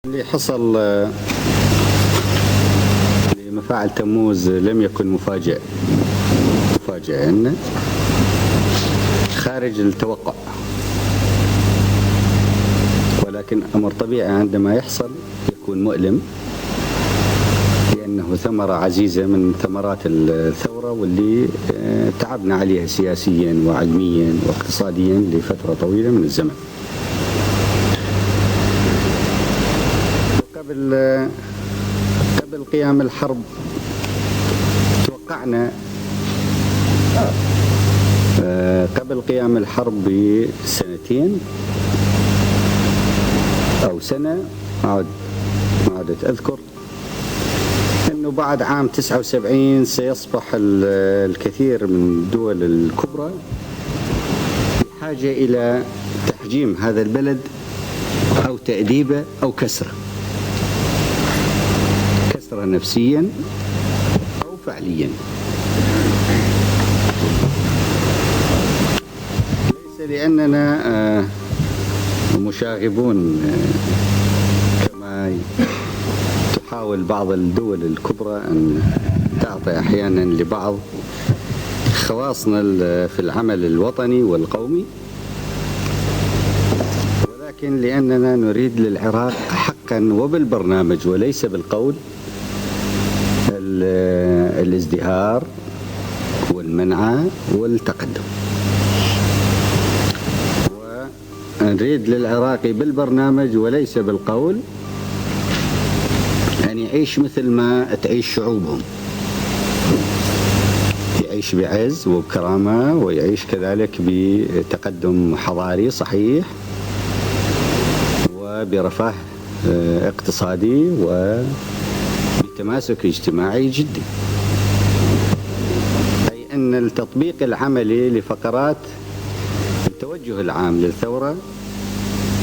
اللي حصل لمفاعل تموز لم يكن مفاجئا خارج التوقع، ولكن أمر طبيعي عندما يحصل يكون مؤلم، لأنه ثمرة عزيزة من ثمرات الثورة واللي تعبنا عليها سياسيا وعلميا واقتصاديا لفترة طويلة من الزمن. قبل قيام الحرب توقعنا قبل قيام الحرب بسنتين أو سنة، ما عدت أذكر، أنه بعد عام 79 سيصبح الكثير من الدول الكبرى بحاجة إلى تحجيم هذا البلد أو تأديبه أو كسره نفسيا أو فعليا. ليس لأننا مشاغبون كما تحاول بعض الدول الكبرى أن تعطي أحيانا لبعض خواصنا في العمل الوطني والقومي، ولكن لأننا نريد للعراق حقا وبالبرنامج وليس بالقول الازدهار والمنعة والتقدم، ونريد للعراقي بالبرنامج وليس بالقول أن يعيش مثل ما تعيش شعوبهم، يعيش بعز وبكرامة ويعيش كذلك بتقدم حضاري صحيح وبرفاه اقتصادي وبتماسك اجتماعي جدي. أي أن التطبيق العملي لفقرات التوجه العام للثورة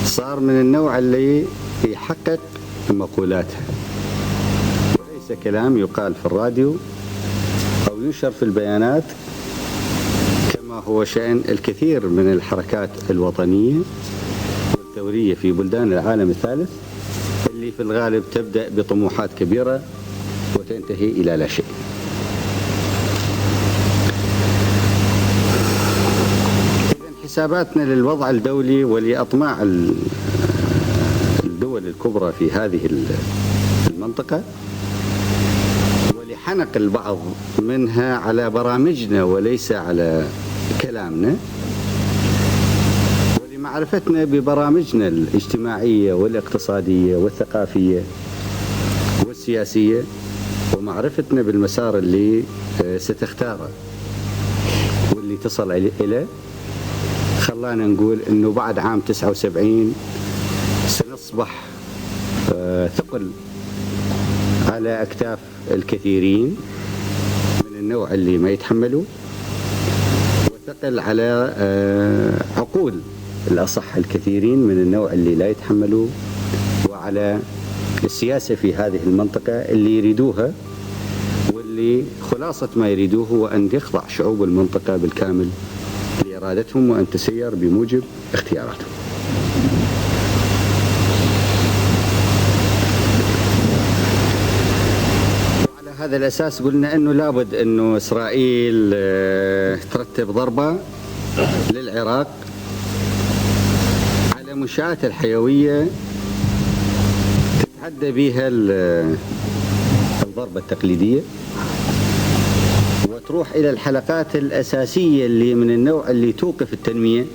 صار من النوع اللي يحقق مقولاتها، وليس كلام يقال في الراديو أو ينشر في البيانات كما هو شأن الكثير من الحركات الوطنية والثورية في بلدان العالم الثالث، اللي في الغالب تبدأ بطموحات كبيرة وتنتهي إلى لا شيء. إذن حساباتنا للوضع الدولي ولأطماع الدول الكبرى في هذه المنطقة ولحنق البعض منها على برامجنا وليس على كلامنا، ولمعرفتنا ببرامجنا الاجتماعية والاقتصادية والثقافية والسياسية، ومعرفتنا بالمسار اللي ستختاره واللي تصل إليه، خلانا نقول أنه بعد عام 79 سنصبح ثقل على أكتاف الكثيرين من النوع اللي ما يتحملوا، وثقل على عقول الأصح الكثيرين من النوع اللي لا يتحملوا، وعلى السياسة في هذه المنطقة اللي يريدوها، واللي خلاصة ما يريدوه هو أن يخضع شعوب المنطقة بالكامل لإرادتهم وأن تسير بموجب اختياراتهم. وعلى هذا الأساس قلنا أنه لابد أنه إسرائيل ترتب ضربة للعراق على منشآت الحيوية تتحدى بها الضربة التقليدية، وتروح إلى الحلقات الأساسية اللي من النوع اللي توقف التنمية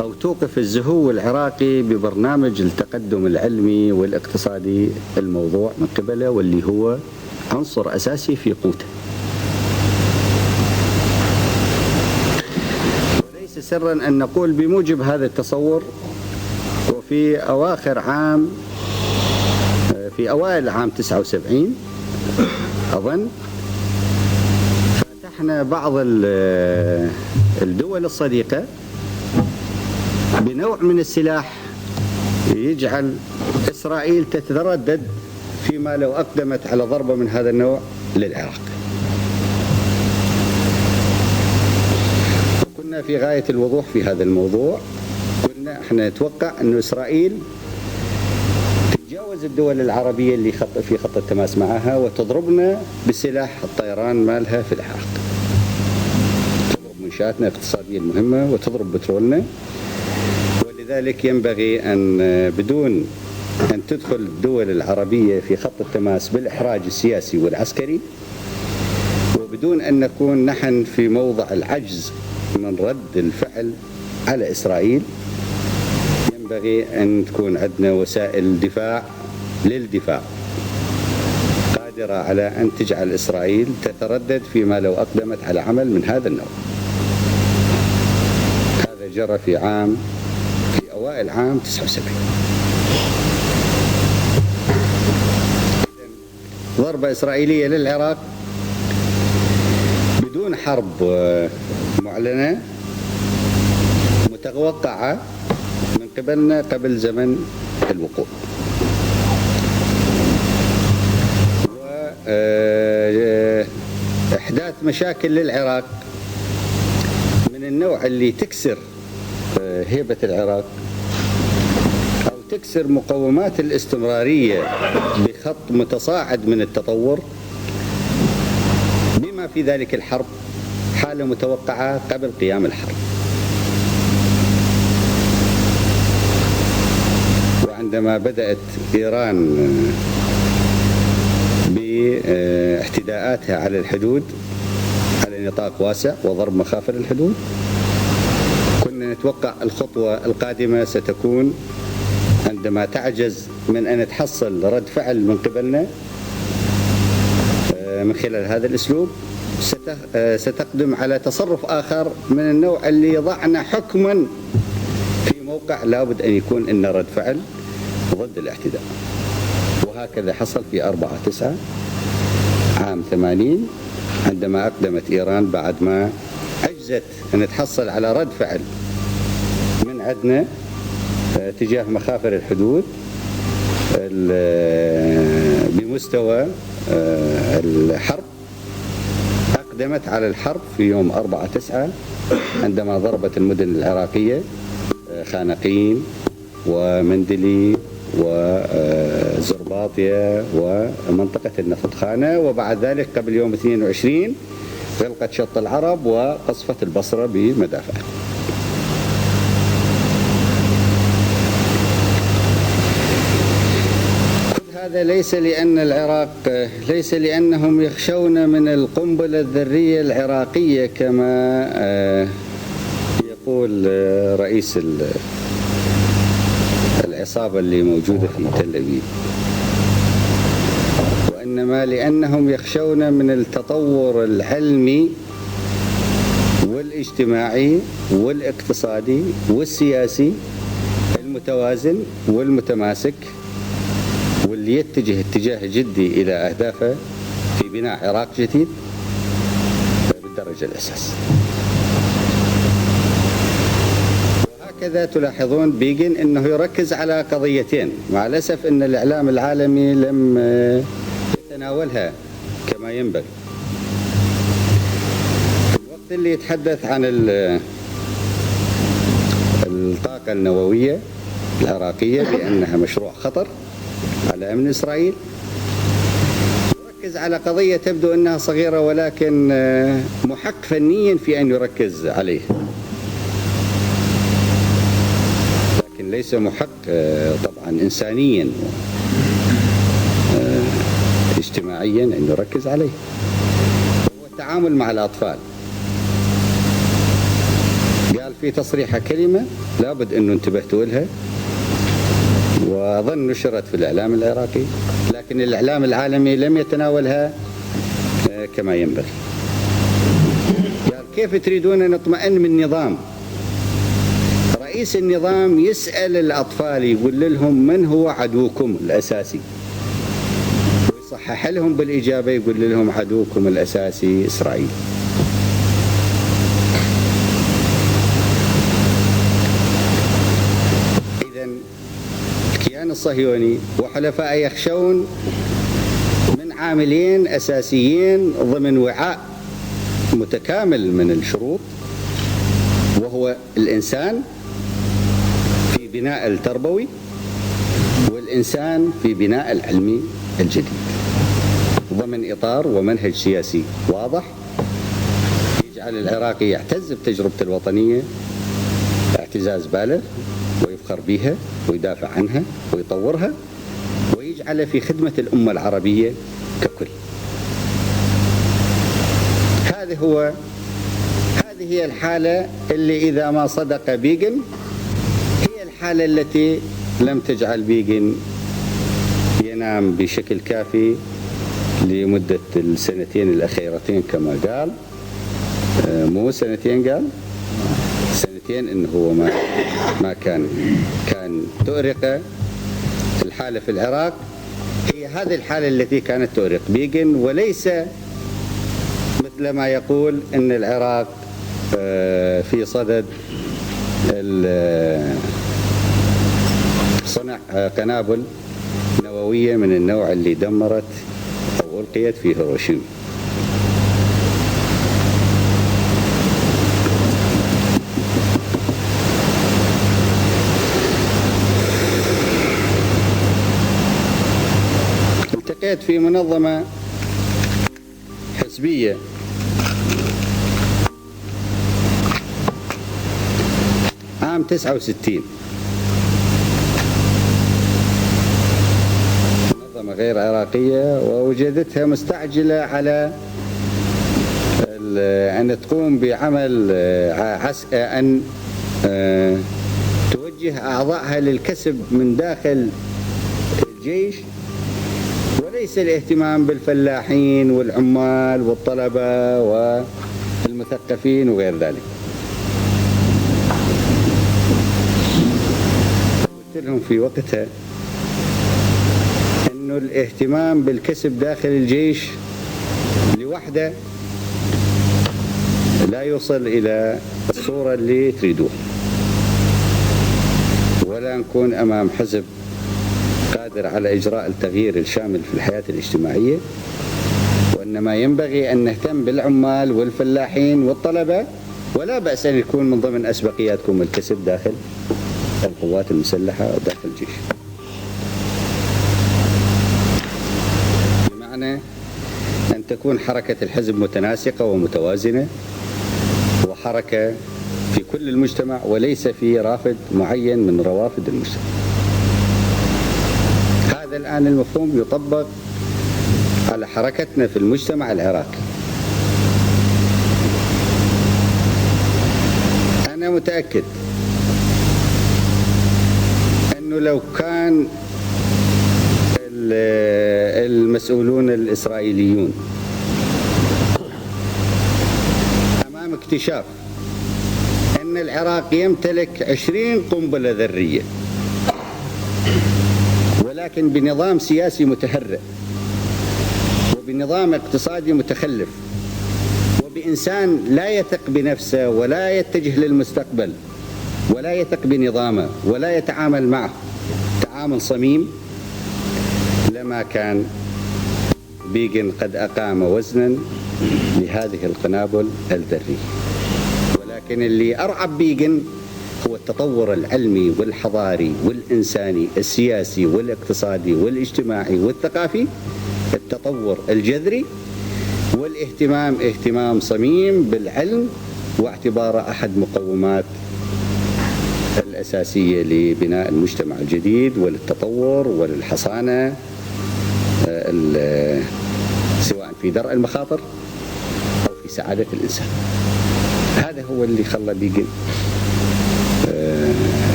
أو توقف الزهو العراقي ببرنامج التقدم العلمي والاقتصادي الموضوع من قبله، واللي هو عنصر أساسي في قوته. وليس سرا أن نقول بموجب هذا التصور، وفي أوائل عام 79 أظن فتحنا بعض الدول الصديقة بنوع من السلاح يجعل إسرائيل تتردد فيما لو أقدمت على ضربة من هذا النوع للعراق. وكنا في غاية الوضوح في هذا الموضوع، قلنا احنا نتوقع أن إسرائيل تتجاوز الدول العربية اللي في خط التماس معها وتضربنا بسلاح الطيران مالها في العراق، تضرب منشآتنا الاقتصادية المهمة وتضرب بترولنا. ولذلك ينبغي أن بدون أن تدخل الدول العربية في خط التماس بالإحراج السياسي والعسكري، وبدون أن نكون نحن في موضع العجز من رد الفعل على إسرائيل، ينبغي أن تكون عندنا وسائل دفاع للدفاع قادرة على أن تجعل إسرائيل تتردد فيما لو أقدمت على عمل من هذا النوع. هذا جرى في أوائل عام 79. ضربة إسرائيلية للعراق بدون حرب معلنة متوقعة من قبلنا قبل زمن الوقوع، وإحداث مشاكل للعراق من النوع اللي تكسر هيبة العراق أو تكسر مقومات الاستمرارية بخط متصاعد من التطور، بما في ذلك الحرب، حالة متوقعة قبل قيام الحرب. وعندما بدأت إيران باحتداءاتها على الحدود على نطاق واسع وضرب مخافر الحدود، كنا نتوقع الخطوة القادمة ستكون عندما تعجز من أن تحصل رد فعل من قبلنا من خلال هذا الأسلوب، ستقدم على تصرف آخر من النوع اللي يضعنا حكما في موقع لابد أن يكون إن رد فعل ضد الاعتداء. وهكذا حصل في 4/9 عام 80 عندما أقدمت إيران بعد ما عجزت أن تحصل على رد فعل من عندنا تجاه مخافر الحدود بمستوى الحرب. أقدمت على الحرب في يوم 4/9 عندما ضربت المدن العراقية خانقين ومندلي وزرباطية ومنطقة النفط-خانة، وبعد ذلك قبل يوم 22 غلقت شط العرب وقصفت البصرة بمدافع. هذا ليس لأنهم يخشون من القنبلة الذرية العراقية كما يقول رئيس العصابة اللي موجودة في تل أبيب، وإنما لأنهم يخشون من التطور العلمي والاجتماعي والاقتصادي والسياسي المتوازن والمتماسك، واللي يتجه اتجاه جدي إلى أهدافه في بناء عراق جديد بالدرجة الأساس. وهكذا تلاحظون بيجن أنه يركز على قضيتين، مع الأسف أن الإعلام العالمي لم يتناولها كما ينبغي. في الوقت اللي يتحدث عن الطاقة النووية العراقية بأنها مشروع خطر على أمن إسرائيل، يركز على قضية تبدو أنها صغيرة ولكن محق فنيا في أن يركز عليه، لكن ليس محق طبعا إنسانيا اجتماعيا أن يركز عليه، هو التعامل مع الأطفال. قال في تصريحة كلمة لابد أنه انتبهتوا لها، وأظن نشرت في الإعلام العراقي، لكن الإعلام العالمي لم يتناولها كما ينبغي. قال كيف تريدون أن نطمئن من نظام رئيس النظام يسأل الأطفال يقول لهم من هو عدوكم الأساسي، ويصحح لهم بالإجابة يقول لهم عدوكم الأساسي إسرائيل. الكيان الصهيوني وحلفائه يخشون من عاملين أساسيين ضمن وعاء متكامل من الشروط، وهو الإنسان في بناء التربوي الإنسان في بناء العلم الجديد ضمن إطار ومنهج سياسي واضح يجعل العراقي يعتز بتجربته الوطنية اعتزاز بالغ ويفخر بها ويدافع عنها ويطورها ويجعل في خدمة الأمة العربية ككل. هذه هي الحالة اللي إذا ما صدق بيغن هي الحالة التي لم تجعل بيغن ينام بشكل كافي لمدة السنتين الأخيرتين كما قال، مو سنتين، قال سنتين، إنه هو ما كان تؤرق الحالة في العراق. هي هذه الحالة التي كانت تؤرق بيغن، وليس مثل ما يقول أن العراق في صدد صنع قنابل نووية من النوع اللي دمرت أو ألقيت في هيروشيما. التقيت في منظمة حزبية عام 69، منظمة غير عراقية، ووجدتها مستعجلة على أن تقوم بعمل أن توجه أعضائها للكسب من داخل الجيش، وليس الاهتمام بالفلاحين والعمال والطلبة والمثقفين وغير ذلك. قلت لهم في وقتها أنه الاهتمام بالكسب داخل الجيش لوحده لا يوصل إلى الصورة اللي تريدوها، ولا نكون أمام حزب قادر على إجراء التغيير الشامل في الحياة الاجتماعية، وإنما ينبغي أن نهتم بالعمال والفلاحين والطلبة، ولا بأس أن يكون من ضمن أسبقياتكم الكسب داخل القوات المسلحة وداخل الجيش. بمعنى أن تكون حركة الحزب متناسقة ومتوازنة، وحركة في كل المجتمع وليس في رافد معين من روافد المجتمع. هذا الآن المفهوم يطبق على حركتنا في المجتمع العراقي. أنا متأكد أنه لو كان المسؤولون الإسرائيليون أمام اكتشاف أن العراق يمتلك 20 قنبلة ذرية، ولكن بنظام سياسي متهرئ، وبنظام اقتصادي متخلف، وبإنسان لا يثق بنفسه ولا يتجه للمستقبل ولا يثق بنظامه ولا يتعامل معه تعامل صميم، لما كان بيغن قد أقام وزنا لهذه القنابل الذرية. ولكن اللي أرعب بيغن هو التطور العلمي والحضاري والإنساني السياسي والاقتصادي والاجتماعي والثقافي، التطور الجذري، والاهتمام اهتمام صميم بالعلم، واعتباره أحد مقومات الأساسية لبناء المجتمع الجديد وللتطور وللحصانة، سواء في درء المخاطر أو في سعادة الإنسان. هذا هو اللي خلى بيغن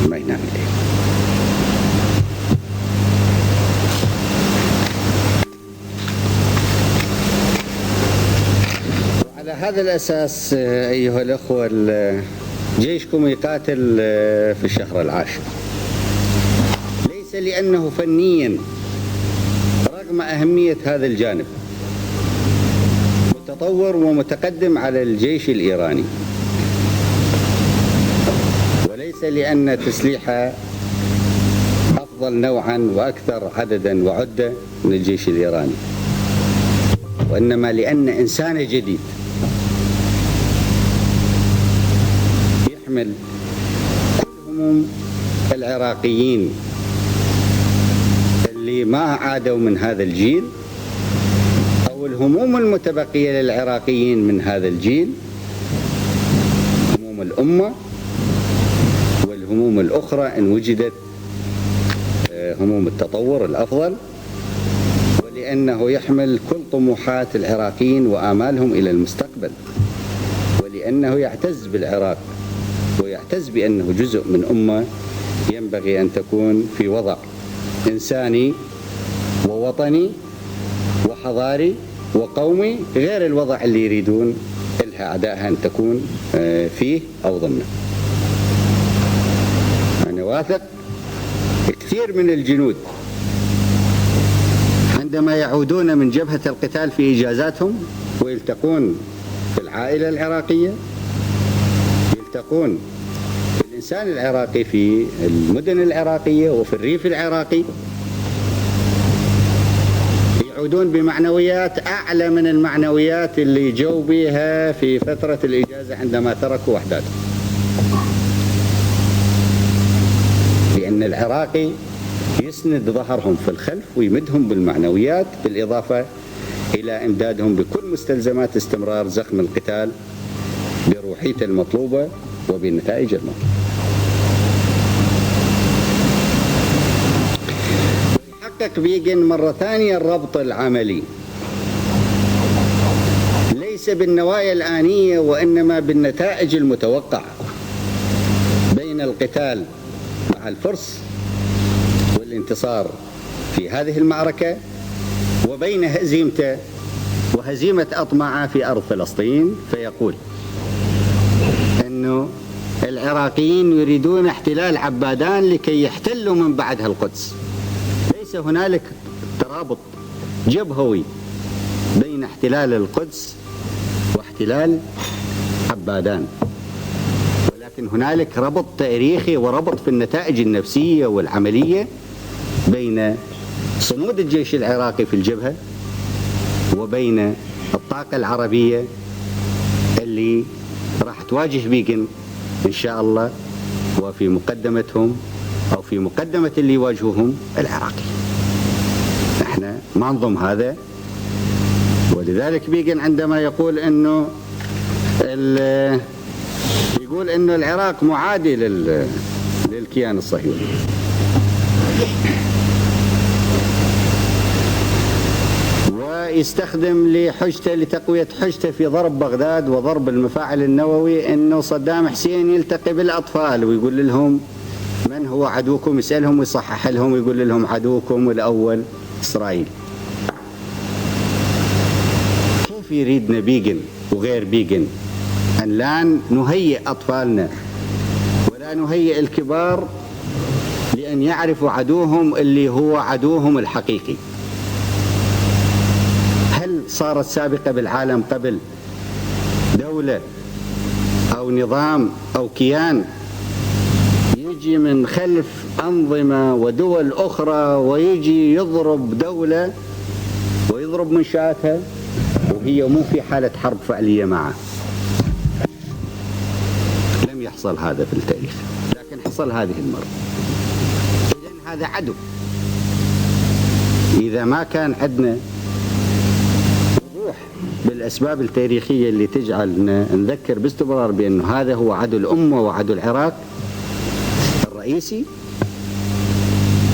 ما ينام الليل. وعلى هذا الأساس أيها الأخوة، جيشكم يقاتل في الشهر العاشر، ليس لأنه فنيا رغم أهمية هذا الجانب متطور ومتقدم على الجيش الإيراني، وليس لأن تسليحه أفضل نوعا وأكثر عددا وعدة من الجيش الإيراني، وإنما لأن إنسان جديد يحمل كل هموم العراقيين اللي ما عادوا من هذا الجيل، أو الهموم المتبقية للعراقيين من هذا الجيل، هموم الأمة والهموم الأخرى إن وجدت، هموم التطور الأفضل، ولأنه يحمل كل طموحات العراقيين وآمالهم إلى المستقبل، ولأنه يعتز بالعراق ويعتز بأنه جزء من أمة ينبغي أن تكون في وضع إنساني ووطني وحضاري وقومي غير الوضع اللي يريدون إلها أعدائها أن تكون فيه أو ضمنه. أنا واثق كثير من الجنود عندما يعودون من جبهة القتال في إجازاتهم ويلتقون بالعائلة العراقية، يلتقون بالإنسان العراقي في المدن العراقية وفي الريف العراقي، يعودون بمعنويات أعلى من المعنويات اللي جو بها في فترة الإجازة عندما تركوا وحداتهم، لأن العراقي يسند ظهرهم في الخلف ويمدهم بالمعنويات، بالإضافة إلى إمدادهم بكل مستلزمات استمرار زخم القتال بروحيته المطلوبة وبالنتائج المطلوبة. ويحقق بيغن مرة ثانية الربط العملي ليس بالنوايا الآنية وإنما بالنتائج المتوقعة بين القتال مع الفرس والانتصار في هذه المعركة وبين هزيمته وهزيمة أطمعة في أرض فلسطين. فيقول أنه العراقيين يريدون احتلال عبادان لكي يحتلوا من بعدها القدس. ليس هنالك ترابط جبهوي بين احتلال القدس واحتلال عبادان، ولكن هنالك ربط تاريخي وربط في النتائج النفسية والعملية بين صمود الجيش العراقي في الجبهة وبين الطاقة العربية اللي راح تواجه بيغن إن شاء الله، وفي مقدمتهم أو في مقدمة اللي يواجهوهم العراقي. احنا ما نضم هذا، ولذلك بيغن عندما يقول انه العراق معادي للكيان الصهيوني، ويستخدم لحجته لتقوية حجته في ضرب بغداد وضرب المفاعل النووي انه صدام حسين يلتقي بالاطفال ويقول لهم من هو عدوكم، يسألهم ويصحح لهم ويقول لهم عدوكم الأول إسرائيل. كيف يريدنا بيغن وغير بيغن أن لا نهيئ أطفالنا ولا نهيئ الكبار لأن يعرفوا عدوهم اللي هو عدوهم الحقيقي؟ هل صارت سابقة بالعالم قبل دولة أو نظام أو كيان يجي من خلف أنظمة ودول أخرى ويجي يضرب دولة ويضرب منشآتها وهي مو في حالة حرب فعلية معه؟ لم يحصل هذا في التاريخ، لكن حصل هذه المرة. إذن هذا عدو. إذا ما كان عندنا وضوح بالأسباب التاريخية اللي تجعلنا نذكر باستمرار بأنه هذا هو عدو الأمة وعدو العراق الرئيسي،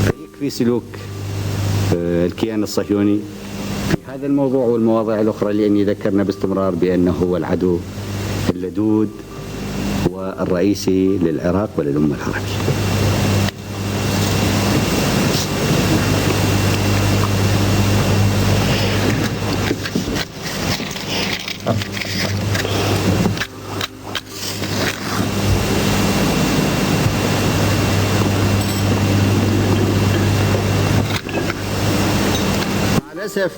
فيكفي سلوك الكيان الصهيوني في هذا الموضوع والمواضيع الأخرى، لأني ذكرنا باستمرار بأنه هو العدو اللدود والرئيسي للعراق وللأمة العربية. للأسف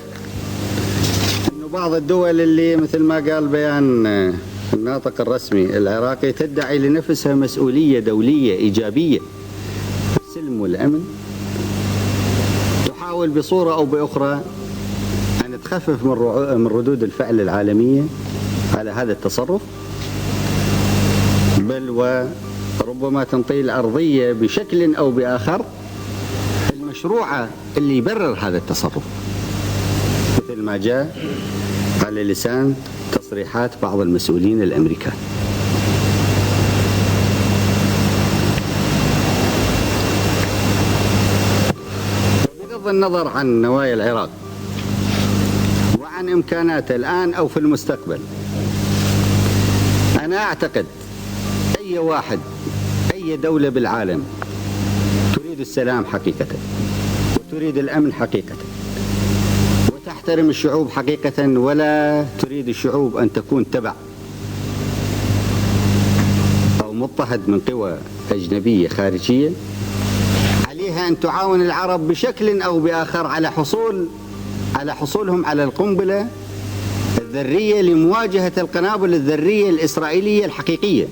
أنه بعض الدول اللي مثل ما قال بيان الناطق الرسمي العراقي تدعي لنفسها مسؤولية دولية إيجابية في السلم والأمن، تحاول بصورة أو بأخرى أن تخفف من ردود الفعل العالمية على هذا التصرف، بل وربما تنطي الأرضية بشكل أو بآخر مشروعة اللي يبرر هذا التصرف، مثل ما جاء على لسان تصريحات بعض المسؤولين الأمريكان. بغض النظر عن نوايا العراق وعن إمكاناته الآن أو في المستقبل، أنا أعتقد أي واحد، أي دولة بالعالم تريد السلام حقيقة وتريد الأمن حقيقة وتحترم الشعوب حقيقة، ولا تريد الشعوب أن تكون تبع أو مضطهد من قوى أجنبية خارجية، عليها أن تعاون العرب بشكل أو بآخر على حصولهم على القنبلة الذرية لمواجهة القنابل الذرية الإسرائيلية الحقيقية.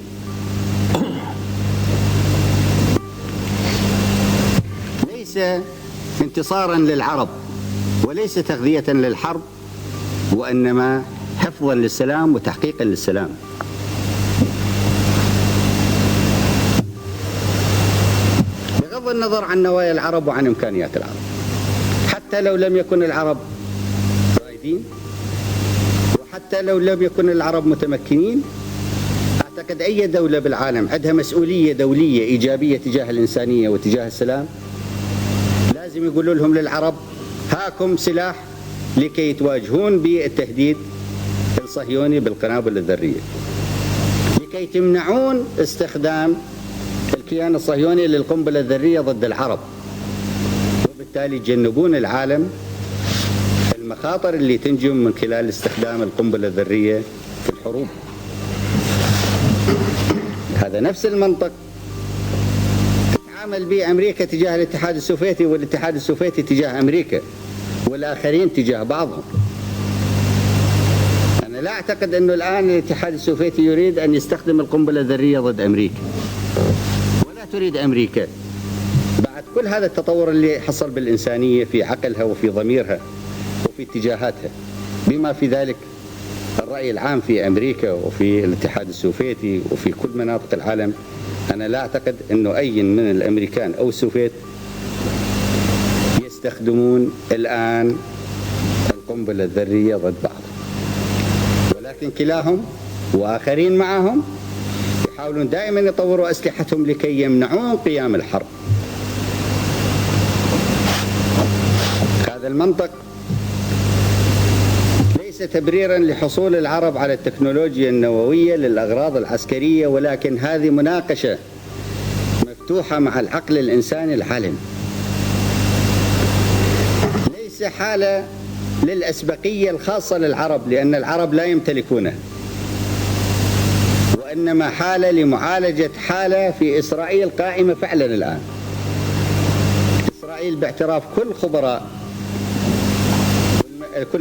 ليس انتصارا للعرب وليس تغذية للحرب، وإنما حفظا للسلام وتحقيقا للسلام. بغض النظر عن نوايا العرب وعن إمكانيات العرب، حتى لو لم يكن العرب رائدين وحتى لو لم يكن العرب متمكنين، أعتقد أي دولة بالعالم عندها مسؤولية دولية إيجابية تجاه الإنسانية وتجاه السلام، لازم يقولوا لهم للعرب هاكم سلاح لكي تواجهون بالتهديد الصهيوني بالقنابل الذرية، لكي تمنعون استخدام الكيان الصهيوني للقنبلة الذرية ضد العرب، وبالتالي تجنبون العالم المخاطر اللي تنجم من خلال استخدام القنبلة الذرية في الحروب. هذا نفس المنطق تتعامل به أمريكا تجاه الاتحاد السوفيتي، والاتحاد السوفيتي تجاه أمريكا، والآخرين تجاه بعضهم. أنا لا أعتقد أنه الآن الاتحاد السوفيتي يريد أن يستخدم القنبلة الذرية ضد أمريكا، ولا تريد أمريكا بعد كل هذا التطور اللي حصل بالإنسانية في عقلها وفي ضميرها وفي اتجاهاتها، بما في ذلك الرأي العام في أمريكا وفي الاتحاد السوفيتي وفي كل مناطق العالم. أنا لا أعتقد أنه أي من الأمريكان أو السوفيت يستخدمون الآن القنبلة الذرية ضد بعض، ولكن كلاهم وآخرين معهم يحاولون دائما يطوروا أسلحتهم لكي يمنعون قيام الحرب. هذا المنطق ليس تبريرا لحصول العرب على التكنولوجيا النووية للأغراض العسكرية، ولكن هذه مناقشة مفتوحة مع العقل الإنساني العالمي، ليس حالة للأسبقية الخاصة للعرب لأن العرب لا يمتلكونها، وإنما حالة لمعالجة حالة في إسرائيل قائمة فعلا الآن. إسرائيل باعتراف كل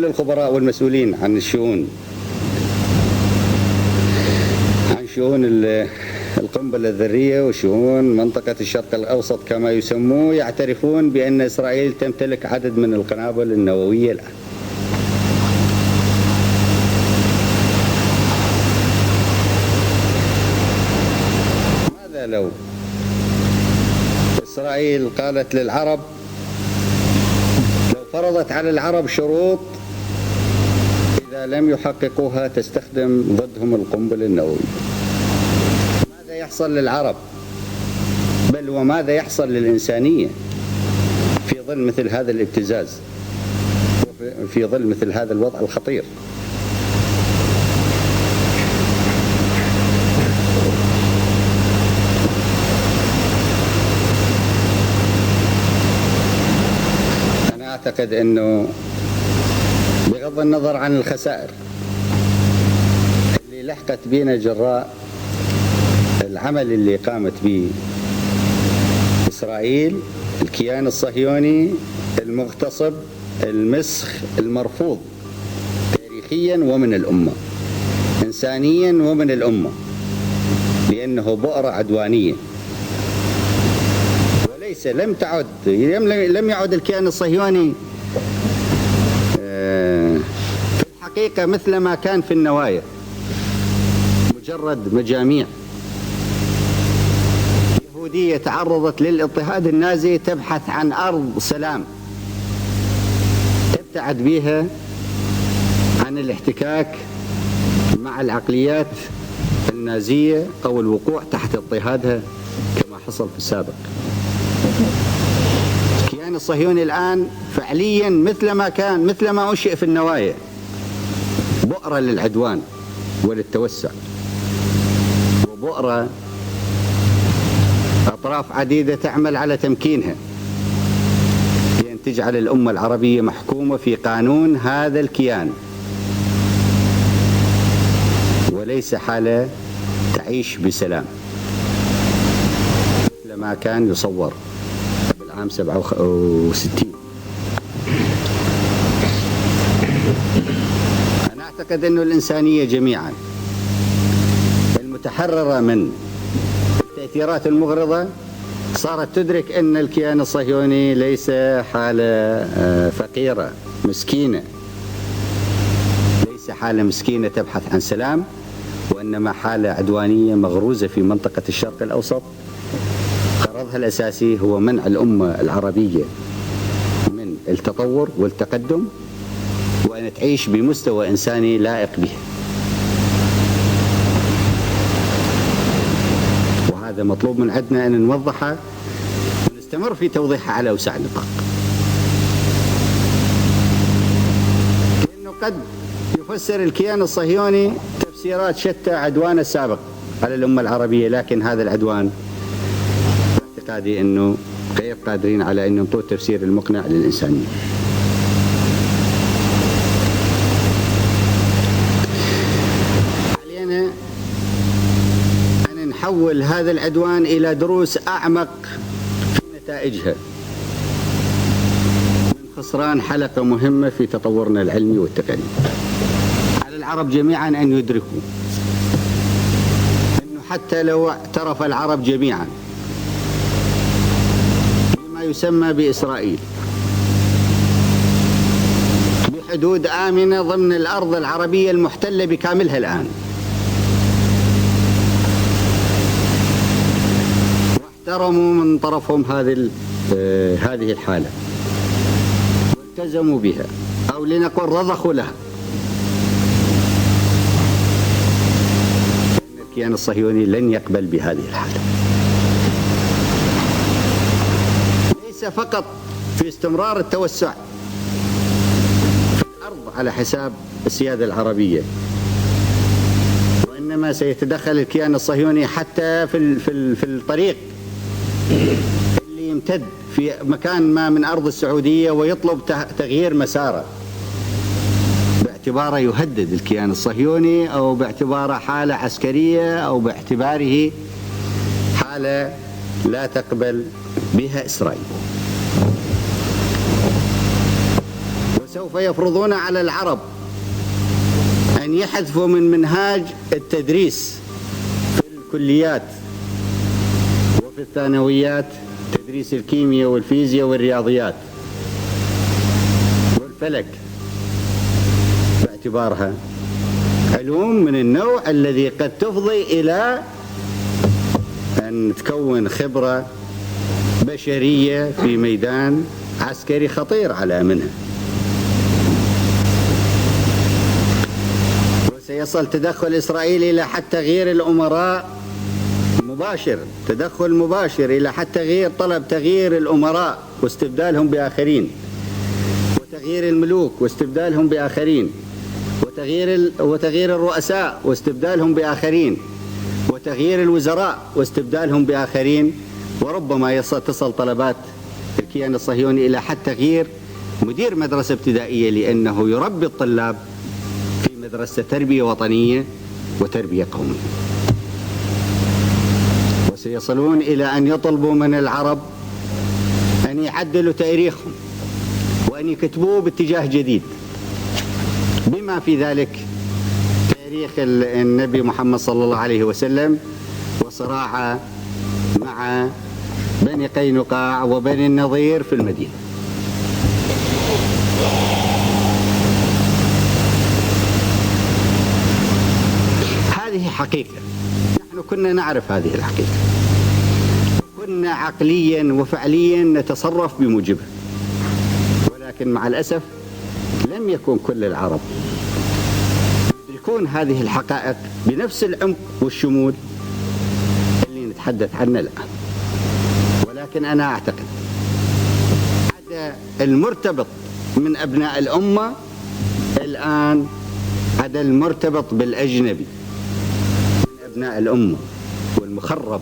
الخبراء والمسؤولين عن شؤون القنبلة الذرية وشؤون منطقة الشرق الأوسط كما يسموه، يعترفون بأن إسرائيل تمتلك عدد من القنابل النووية الآن. ماذا لو إسرائيل قالت للعرب، لو فرضت على العرب شروط إذا لم يحققوها تستخدم ضدهم القنبلة النووية؟ ماذا يحصل للعرب؟ بل وماذا يحصل للإنسانية في ظل مثل هذا الابتزاز وفي ظل مثل هذا الوضع الخطير؟ أنا أعتقد أنه بغض النظر عن الخسائر اللي لحقت بنا جراء العمل اللي قامت به إسرائيل، الكيان الصهيوني المغتصب المسخ المرفوض تاريخيا ومن الأمة، إنسانيا ومن الأمة، لأنه بؤرة عدوانية، وليس لم يعد الكيان الصهيوني في الحقيقة مثل ما كان في النوايا، مجرد مجاميع اليهودية تعرضت للاضطهاد النازي تبحث عن أرض سلام تبتعد بها عن الاحتكاك مع العقليات النازية أو الوقوع تحت اضطهادها كما حصل في السابق. الكيان الصهيوني الآن فعليا مثل ما أنشئ في النوايا بؤرة للعدوان وللتوسع، وبؤرة أطراف عديدة تعمل على تمكينها بأن تجعل الأمة العربية محكومة في قانون هذا الكيان، وليس حالة تعيش بسلام مثل ما كان يصور بالعام 67. أنا أعتقد أن الإنسانية جميعا المتحررة من التأثيرات المغرضة صارت تدرك أن الكيان الصهيوني ليس حالة فقيرة مسكينة، ليس حالة مسكينة تبحث عن سلام، وإنما حالة عدوانية مغروزة في منطقة الشرق الأوسط. غرضها الأساسي هو منع الأمة العربية من التطور والتقدم، وأن تعيش بمستوى إنساني لائق به. وهذا مطلوب من عندنا أن نوضحه ونستمر في توضيحه على أوسع النطاق، لأنه قد يفسر الكيان الصهيوني تفسيرات شتى عدوان السابق على الأمة العربية، لكن هذا العدوان باعتقادي أنه غير قادرين على أن ينطوا التفسير المقنع للإنسانية. علينا أن نحول هذا العدوان إلى دروس أعمق في نتائجها من خسران حلقة مهمة في تطورنا العلمي والتقني. على العرب جميعا أن يدركوا أنه حتى لو اعترف العرب جميعا بما يسمى بإسرائيل بحدود آمنة ضمن الأرض العربية المحتلة بكاملها الآن، واحترموا من طرفهم هذه الحالة والتزموا بها، أو لنقل رضخوا لها، فإن الكيان الصهيوني لن يقبل بهذه الحالة. ليس فقط في استمرار التوسع في الأرض على حساب السيادة العربية، وإنما سيتدخل الكيان الصهيوني حتى في الطريق اللي يمتد في مكان ما من أرض السعودية ويطلب تغيير مساره باعتباره يهدد الكيان الصهيوني، أو باعتباره حالة عسكرية، أو باعتباره حالة لا تقبل بها إسرائيل. وسوف يفرضون على العرب أن يحذفوا من منهاج التدريس في الكليات وفي الثانويات تدريس الكيمياء والفيزياء والرياضيات والفلك، باعتبارها علوم من النوع الذي قد تفضي إلى أن تكون خبرة بشرية في ميدان عسكري خطير على أمنها. وسيصل تدخل إسرائيل إلى حد تغيير الأمراء مباشر، تدخل مباشر إلى حد طلب تغيير الأمراء واستبدالهم بآخرين، وتغيير الملوك واستبدالهم بآخرين، وتغيير الرؤساء واستبدالهم بآخرين، وتغيير الوزراء واستبدالهم بآخرين. وربما تصل طلبات الكيان الصهيوني إلى حد تغيير مدير مدرسة ابتدائية، لأنه يربي الطلاب في مدرسة تربية وطنية وتربية قومية. وسيصلون إلى أن يطلبوا من العرب أن يعدلوا تاريخهم وأن يكتبوه باتجاه جديد، بما في ذلك تاريخ النبي محمد صلى الله عليه وسلم وصراعه مع بني قينقاع وبني النضير في المدينة. هذه حقيقة، نحن كنا نعرف هذه الحقيقة، كنا عقليا وفعليا نتصرف بموجبه، ولكن مع الأسف لم يكن كل العرب يدركون هذه الحقائق بنفس العمق والشمول اللي نتحدث عنه الآن. ولكن أنا أعتقد عدا المرتبط من أبناء الأمة الآن، عدا المرتبط بالأجنبي من أبناء الأمة والمخرب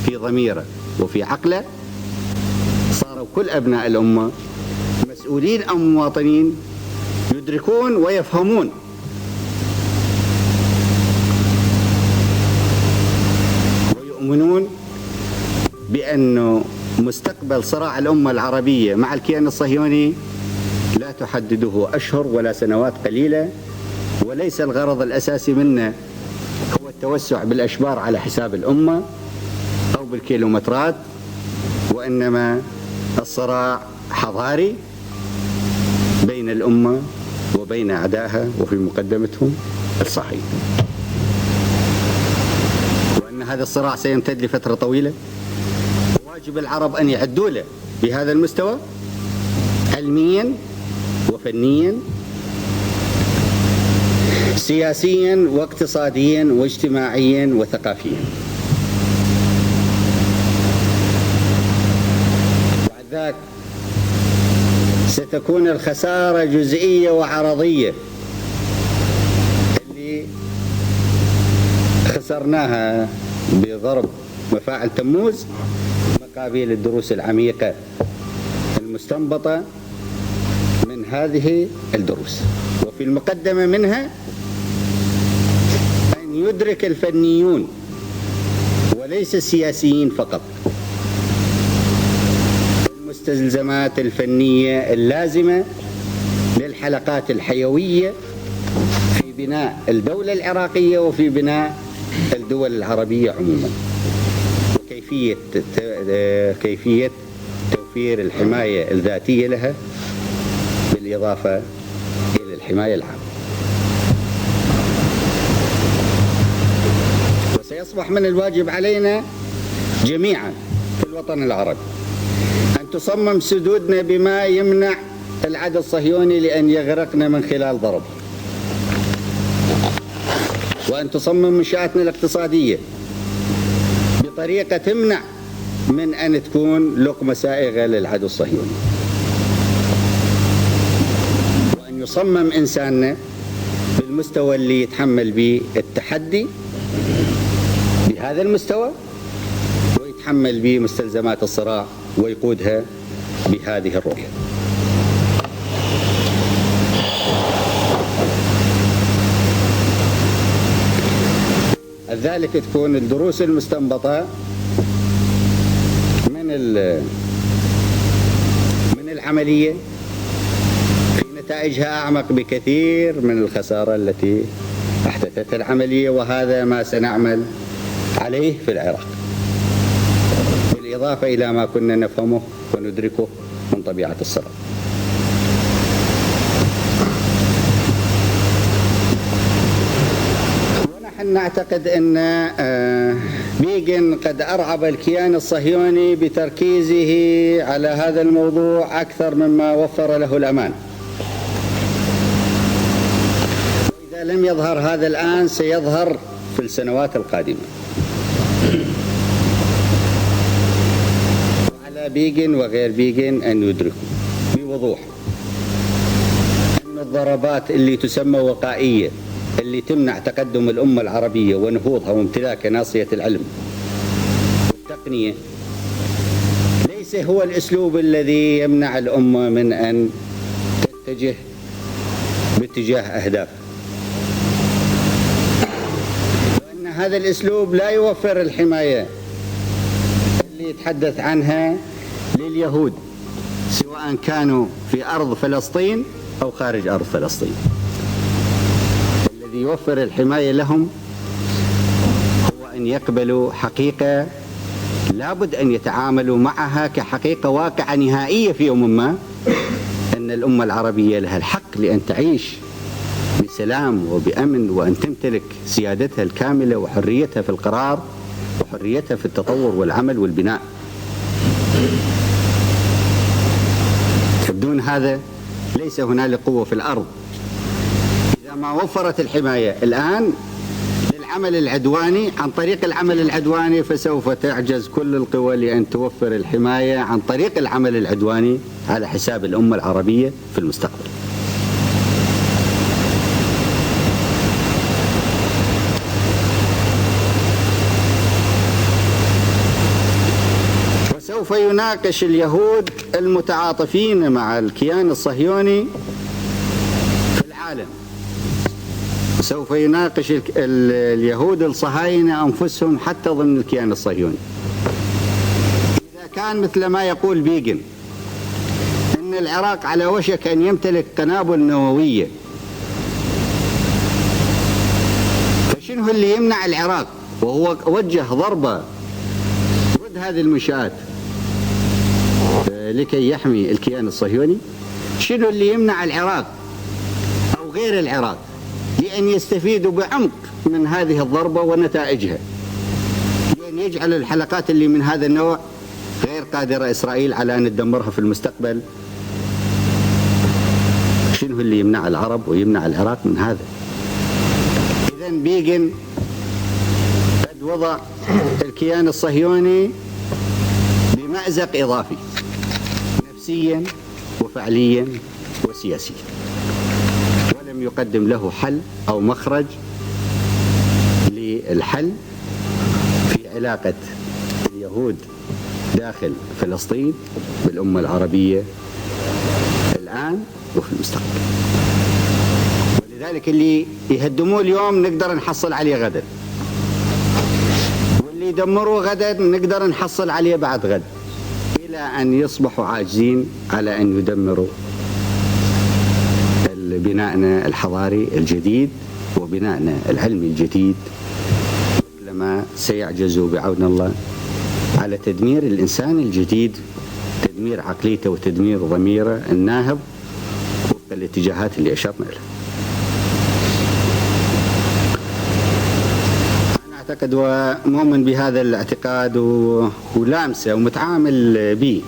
في ضميره وفي عقله، صاروا كل أبناء الأمة مسؤولين أو مواطنين يدركون ويفهمون ويؤمنون بأن مستقبل صراع الأمة العربية مع الكيان الصهيوني لا تحدده أشهر ولا سنوات قليلة، وليس الغرض الأساسي منه هو التوسع بالأشبار على حساب الأمة أو بالكيلومترات، وإنما الصراع حضاري بين الأمة وبين أعدائها وفي مقدمتهم الصهاينة، وأن هذا الصراع سيمتد لفترة طويلة، واجب العرب أن يعدوا له بهذا المستوى علميا وفنيا سياسيا واقتصاديا واجتماعيا وثقافيا. وبعد ذاك ستكون الخسارة جزئية وعرضية اللي خسرناها بضرب مفاعل تموز مقابل الدروس العميقة المستنبطة من هذه الدروس. وفي المقدمة منها أن يدرك الفنيون وليس السياسيين فقط المستلزمات الفنية اللازمة للحلقات الحيوية في بناء الدولة العراقية وفي بناء الدول العربية عموما، وكيفية توفير الحماية الذاتية لها بالإضافة إلى الحماية العامة. وسيصبح من الواجب علينا جميعا في الوطن العربي أن تصمم سدودنا بما يمنع العدو الصهيوني لأن يغرقنا من خلال ضربه، وأن تصمم منشآتنا الاقتصادية بطريقة تمنع من أن تكون لقمة سائغة للعدو الصهيوني، وأن يصمم إنساننا بالمستوى اللي يتحمل به التحدي بهذا المستوى ويتحمل به مستلزمات الصراع ويقودها بهذه الرؤية. ذلك تكون الدروس المستنبطة من العملية في نتائجها أعمق بكثير من الخسارة التي أحدثتها العملية، وهذا ما سنعمل عليه في العراق، بالإضافة إلى ما كنا نفهمه وندركه من طبيعة الصراع. ونحن نعتقد أن بيغن قد أرعب الكيان الصهيوني بتركيزه على هذا الموضوع أكثر مما وفر له الأمان، وإذا لم يظهر هذا الآن سيظهر في السنوات القادمة. وعلى بيغن وغير بيغن أن يدركوا بوضوح أن الضربات اللي تسمى وقائية اللي تمنع تقدم الأمة العربية ونهوضها وامتلاك ناصية العلم والتقنية ليس هو الأسلوب الذي يمنع الأمة من أن تتجه باتجاه أهداف، وأن هذا الأسلوب لا يوفر الحماية اللي يتحدث عنها لليهود سواء كانوا في أرض فلسطين أو خارج أرض فلسطين. الذي يوفر الحماية لهم هو أن يقبلوا حقيقة لابد أن يتعاملوا معها كحقيقة واقعة نهائية في يوم ما، أن الأمة العربية لها الحق لأن تعيش بسلام وبأمن، وأن تمتلك سيادتها الكاملة وحريتها في القرار وحريتها في التطور والعمل والبناء. هذا ليس هنالك قوة في الأرض إذا ما وفرت الحماية الآن للعمل العدواني. عن طريق العمل العدواني فسوف تعجز كل القوى لأن توفر الحماية عن طريق العمل العدواني على حساب الأمة العربية في المستقبل. وسوف يناقش اليهود المتعاطفين مع الكيان الصهيوني في العالم، سوف يناقش اليهود الصهاينة أنفسهم حتى ضمن الكيان الصهيوني. إذا كان مثل ما يقول بيغن أن العراق على وشك أن يمتلك قنابل نووية، فشنو اللي يمنع العراق وهو وجه ضربة ضد هذه المنشآت لكي يحمي الكيان الصهيوني؟ شنو اللي يمنع العراق أو غير العراق لأن يستفيدوا بعمق من هذه الضربة ونتائجها، لأن يجعل الحلقات اللي من هذا النوع غير قادرة إسرائيل على أن تدمرها في المستقبل؟ شنو اللي يمنع العرب ويمنع العراق من هذا؟ إذن بيغن قد وضع الكيان الصهيوني بمأزق إضافي نفسيا وفعليا وسياسيا، ولم يقدم له حل أو مخرج للحل في علاقة اليهود داخل فلسطين بالأمة العربية الآن وفي المستقبل. ولذلك اللي يهدموه اليوم نقدر نحصل عليه غدا، واللي يدمروه غدا نقدر نحصل عليه بعد غد، إلى أن يصبحوا عاجزين على أن يدمروا بناءنا الحضاري الجديد وبناءنا العلمي الجديد، مثلما سيعجزوا بعون الله على تدمير الإنسان الجديد، تدمير عقليته وتدمير ضميره الناهض وفق الاتجاهات اللي أشرنا لها. أنا أعتقد ومؤمن بهذا الاعتقاد ولامسه ومتعامل به،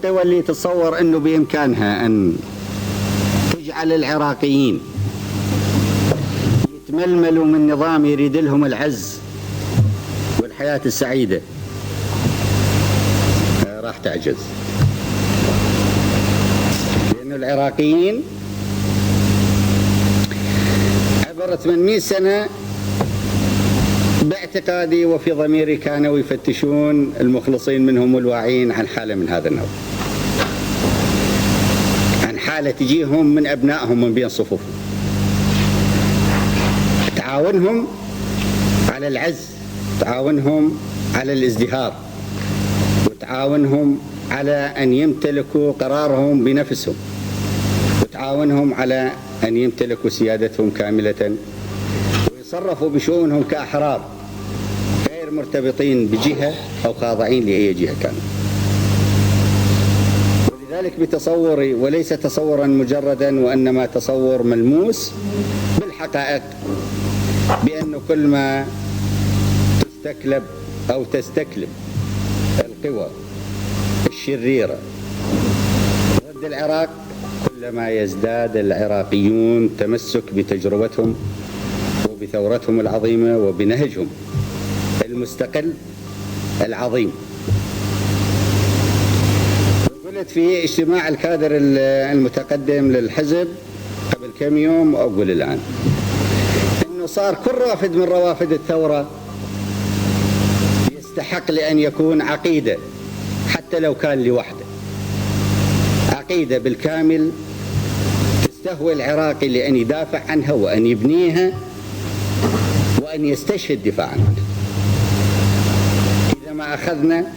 القوى اللي تتصور أنه بإمكانها أن تجعل العراقيين يتململوا من نظام يريد لهم العز والحياة السعيدة راح تعجز، لأن العراقيين عبر 800 سنة باعتقادي وفي ضميري كانوا يفتشون المخلصين منهم والواعين عن حالة من هذا النوع، عن حالة تجيهم من أبنائهم من بين صفوفهم، تعاونهم على العز، تعاونهم على الازدهار، وتعاونهم على أن يمتلكوا قرارهم بنفسهم، وتعاونهم على أن يمتلكوا سيادتهم كاملة ويصرفوا بشؤونهم كأحرار غير مرتبطين بجهة أو خاضعين لأي جهة كانت. ولذلك بتصوري، وليس تصورا مجردا وإنما تصور ملموس بالحقائق، بأنه كل ما تستكلب أو تستكلب القوى الشريرة ضد العراق كلما يزداد العراقيون تمسك بتجربتهم وبثورتهم العظيمة وبنهجهم المستقل العظيم. قلت في اجتماع الكادر المتقدم للحزب قبل كم يوم وأقول الآن إنه صار كل رافد من روافد الثورة يستحق لأن يكون عقيدة، حتى لو كان لوحده، عقيدة بالكامل تستهوي العراقي لأن يدافع عنها وأن يبنيها وأن يستشهد دفاعا عنها. إذا ما أخذنا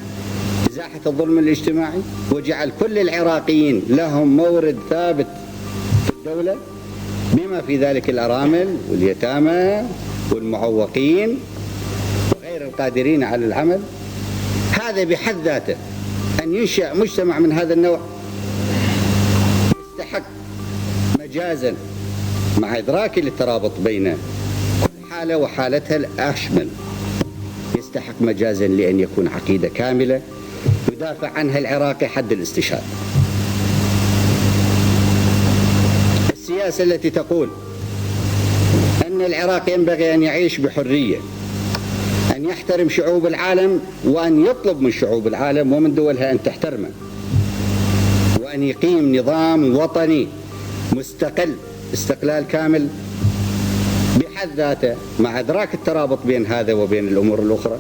إزاحة الظلم الاجتماعي وجعل كل العراقيين لهم مورد ثابت في الدولة بما في ذلك الأرامل واليتامى والمعوقين وغير القادرين على العمل، هذا بحد ذاته أن ينشأ مجتمع من هذا النوع يستحق مجازا، مع إدراكي للترابط بين كل حالة وحالتها الأشمل، يستحق مجازا لأن يكون عقيدة كاملة يدافع عنها العراقي حد الاستشهاد. السياسة التي تقول أن العراق ينبغي أن يعيش بحرية، أن يحترم شعوب العالم وأن يطلب من شعوب العالم ومن دولها أن تحترمه، وأن يقيم نظام وطني مستقل استقلال كامل بحد ذاته، مع إدراك الترابط بين هذا وبين الأمور الأخرى،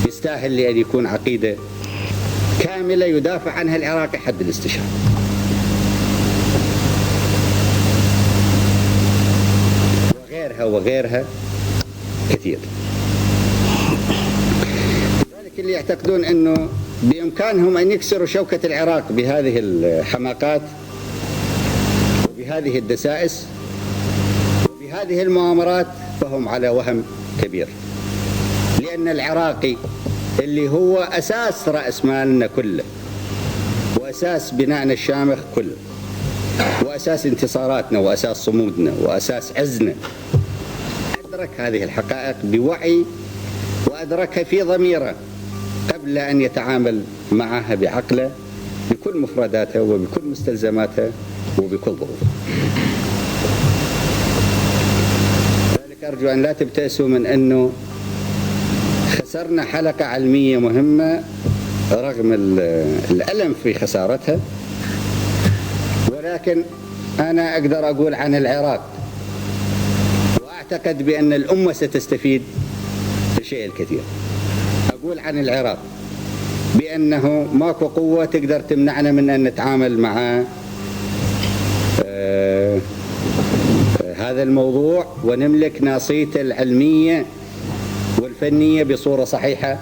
يستاهل لأن يكون عقيدة كاملة يدافع عنها العراقي حد الاستشهاد. وغيرها كثير. لذلك اللي يعتقدون أنه بإمكانهم أن يكسروا شوكة العراق بهذه الحماقات وبهذه الدسائس وبهذه المؤامرات فهم على وهم كبير، لأن العراقي اللي هو أساس رأس مالنا كله وأساس بنائنا الشامخ كله وأساس انتصاراتنا وأساس صمودنا وأساس عزنا أدرك هذه الحقائق بوعي وأدركها في ضميره قبل أن يتعامل معها بعقله بكل مفرداتها وبكل مستلزماتها وبكل ظروفها. لذلك أرجو أن لا تبتئسوا من أنه خسرنا حلقة علمية مهمة رغم الألم في خسارتها، ولكن أنا أقدر أقول عن العراق وأعتقد بأن الأمة ستستفيد الشيء الكثير. أقول عن العراق بأنه ماكو قوة تقدر تمنعنا من أن نتعامل مع هذا الموضوع ونملك ناصيته العلمية والفنية بصورة صحيحة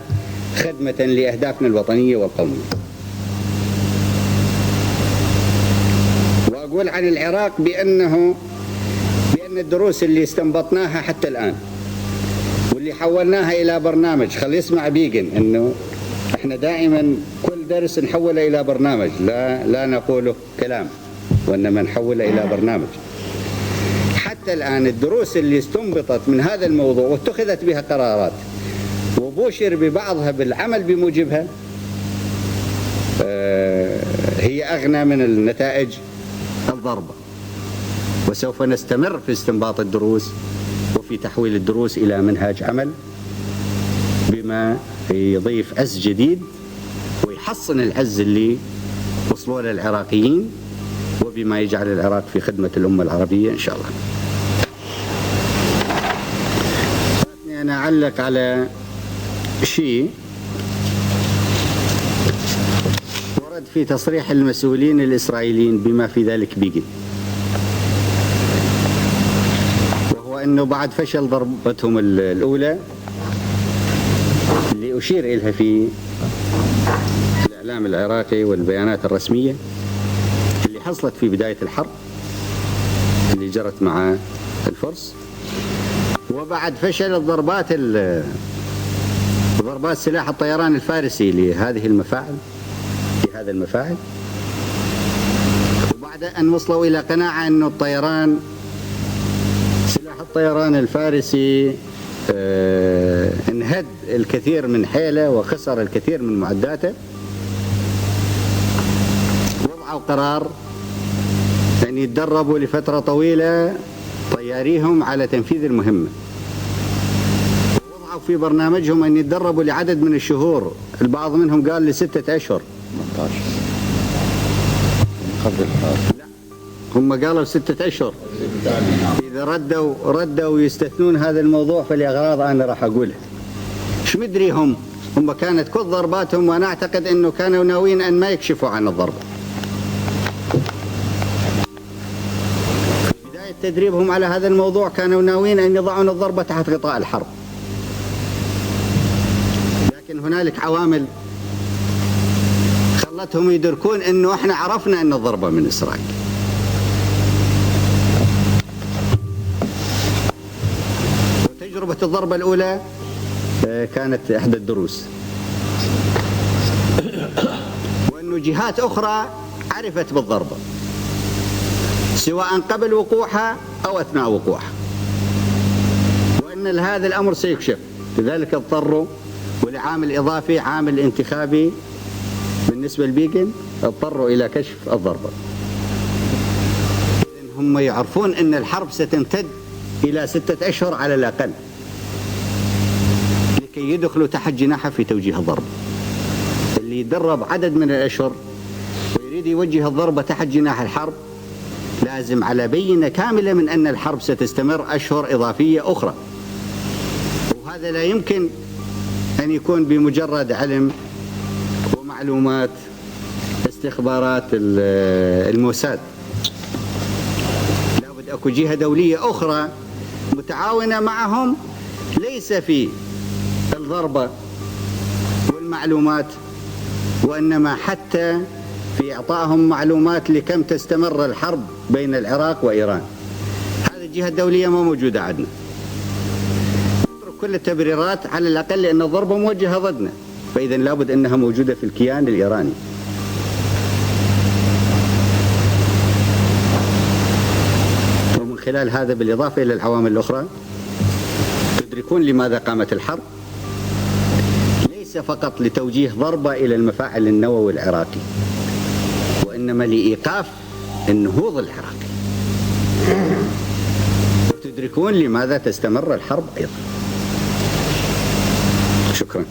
خدمة لأهدافنا الوطنية والقومية. وأقول عن العراق بأن الدروس اللي استنبطناها حتى الآن واللي حولناها إلى برنامج، خل يسمع بيجن أنه احنا دائما كل درس نحوله إلى برنامج، لا نقوله كلام وإنما نحوله إلى برنامج. حتى الآن الدروس اللي استنبطت من هذا الموضوع واتخذت بها قرارات وبوشر ببعضها بالعمل بموجبها هي أغنى من النتائج الضربة، وسوف نستمر في استنباط الدروس وفي تحويل الدروس إلى منهاج عمل بما يضيف عز جديد ويحصن العز اللي وصلوا له العراقيين وبما يجعل العراق في خدمة الأمة العربية إن شاء الله. أنا أعلق على شيء ورد في تصريح المسؤولين الإسرائيليين بما في ذلك بيجن، وهو أنه بعد فشل ضربتهم الأولى اللي أشير إليها في الإعلام العراقي والبيانات الرسمية اللي حصلت في بداية الحرب اللي جرت مع الفرس، وبعد فشل ضربات سلاح الطيران الفارسي لهذه المفاعل لهذا المفاعل، وبعد أن وصلوا إلى قناعة أن سلاح الطيران الفارسي انهد الكثير من حيله وخسر الكثير من معداته، وضعوا قرار أن يتدربوا لفترة طويلة طياريهم على تنفيذ المهمة، ووضعوا في برنامجهم أن يتدربوا لعدد من الشهور، البعض منهم قال ل6 أشهر. لا، هم قالوا 6 أشهر. إذا ردوا يستثنون هذا الموضوع فلأغراض أنا راح أقولها. شو مدري هم كانت كل ضرباتهم، وأنا أعتقد أنه كانوا ناويين أن ما يكشفوا عن الضربة. في بداية تدريبهم على هذا الموضوع كانوا ناويين أن يضعون الضربة تحت غطاء الحرب، لكن هنالك عوامل خلتهم يدركون أنه إحنا عرفنا أن الضربة من إسرائيل. تجربة الضربة الأولى كانت إحدى الدروس، وأنه جهات أخرى عرفت بالضربة سواء قبل وقوعها أو أثناء وقوعها، وأن هذا الأمر سيكشف. لذلك اضطروا ولعامل إضافي، عامل انتخابي بالنسبة لبيغن اضطروا إلى كشف الضربة. إذن هم يعرفون أن الحرب ستمتد إلى 6 أشهر على الأقل لكي يدخلوا تحت جناحه في توجيه الضربة. اللي يدرب عدد من الأشهر ويريد يوجه الضربة تحت جناح الحرب لازم على بينة كاملة من أن الحرب ستستمر أشهر إضافية أخرى، وهذا لا يمكن أن يكون بمجرد علم ومعلومات استخبارات الموساد. لابد أكو جهة دولية أخرى متعاونة معهم، ليس في الضربة والمعلومات، وإنما حتى في إعطائهم معلومات لكم تستمر الحرب بين العراق وإيران. هذه الجهة الدولية ما موجودة عندنا. نترك كل التبريرات على الأقل لأن الضربة موجهة ضدنا، فإذا لابد أنها موجودة في الكيان الإيراني. ومن خلال هذا بالإضافة إلى العوامل الأخرى تدركون لماذا قامت الحرب، ليس فقط لتوجيه ضربة إلى المفاعل النووي العراقي، وإنما لإيقاف النهوض العراقي. وتدركون لماذا تستمر الحرب أيضا. شكرا.